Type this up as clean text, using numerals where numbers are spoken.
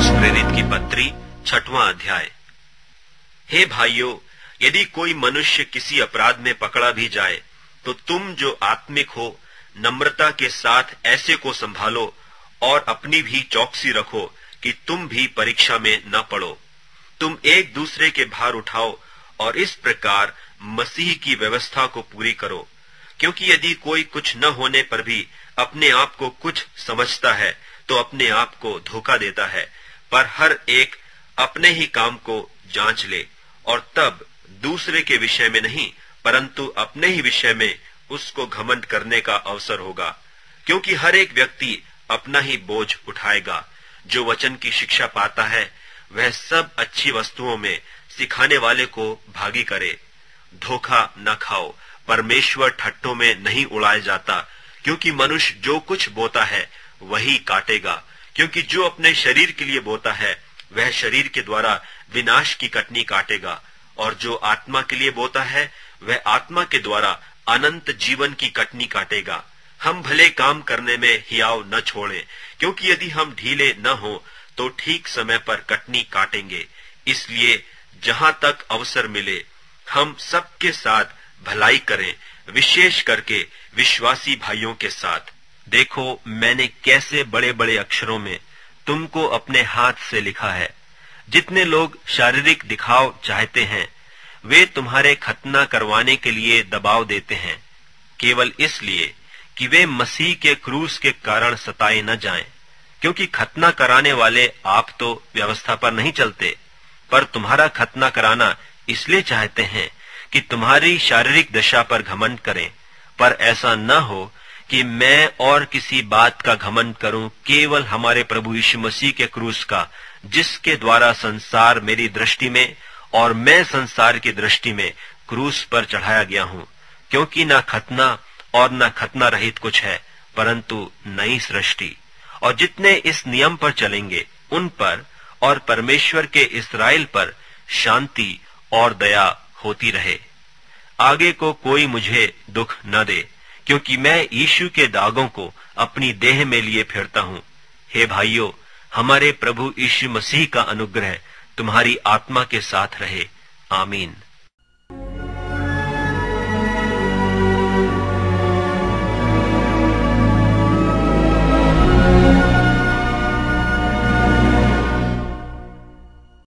पौलुस प्रेरित की पत्री 6वां अध्याय। हे भाइयों, यदि कोई मनुष्य किसी अपराध में पकड़ा भी जाए तो तुम जो आत्मिक हो नम्रता के साथ ऐसे को संभालो और अपनी भी चौकसी रखो कि तुम भी परीक्षा में न पड़ो। तुम एक दूसरे के भार उठाओ और इस प्रकार मसीह की व्यवस्था को पूरी करो। क्योंकि यदि कोई कुछ न होने पर भी अपने आप को कुछ समझता है तो अपने आप को धोखा देता है। पर हर एक अपने ही काम को जांच ले और तब दूसरे के विषय में नहीं परंतु अपने ही विषय में उसको घमंड करने का अवसर होगा। क्योंकि हर एक व्यक्ति अपना ही बोझ उठाएगा। जो वचन की शिक्षा पाता है वह सब अच्छी वस्तुओं में सिखाने वाले को भागी करे। धोखा न खाओ, परमेश्वर ठट्ठों में नहीं उड़ाया जाता। क्योंकि मनुष्य जो कुछ बोता है वही काटेगा। क्योंकि जो अपने शरीर के लिए बोता है वह शरीर के द्वारा विनाश की कटनी काटेगा, और जो आत्मा के लिए बोता है वह आत्मा के द्वारा अनंत जीवन की कटनी काटेगा। हम भले काम करने में हियाव न छोड़ें, क्योंकि यदि हम ढीले न हो तो ठीक समय पर कटनी काटेंगे। इसलिए जहां तक अवसर मिले हम सबके साथ भलाई करें, विशेष करके विश्वासी भाइयों के साथ। देखो, मैंने कैसे बड़े बड़े अक्षरों में तुमको अपने हाथ से लिखा है। जितने लोग शारीरिक दिखाव चाहते हैं वे तुम्हारे खतना करवाने के लिए दबाव देते हैं, केवल इसलिए कि वे मसीह के क्रूस के कारण सताए न जाएं। क्योंकि खतना कराने वाले आप तो व्यवस्था पर नहीं चलते, पर तुम्हारा खतना कराना इसलिए चाहते हैं कि तुम्हारी शारीरिक दशा पर घमंड करें। पर ऐसा न हो कि मैं और किसी बात का घमंड करूं, केवल हमारे प्रभु यीशु मसीह के क्रूस का, जिसके द्वारा संसार मेरी दृष्टि में और मैं संसार की दृष्टि में क्रूस पर चढ़ाया गया हूं। क्योंकि न खतना और न खतना रहित कुछ है परंतु नई सृष्टि। और जितने इस नियम पर चलेंगे उन पर और परमेश्वर के इस्राएल पर शांति और दया होती रहे। आगे को कोई मुझे दुख न दे, क्योंकि मैं यीशु के दागों को अपनी देह में लिए फिरता हूं। हे भाइयों, हमारे प्रभु यीशु मसीह का अनुग्रह तुम्हारी आत्मा के साथ रहे। आमीन।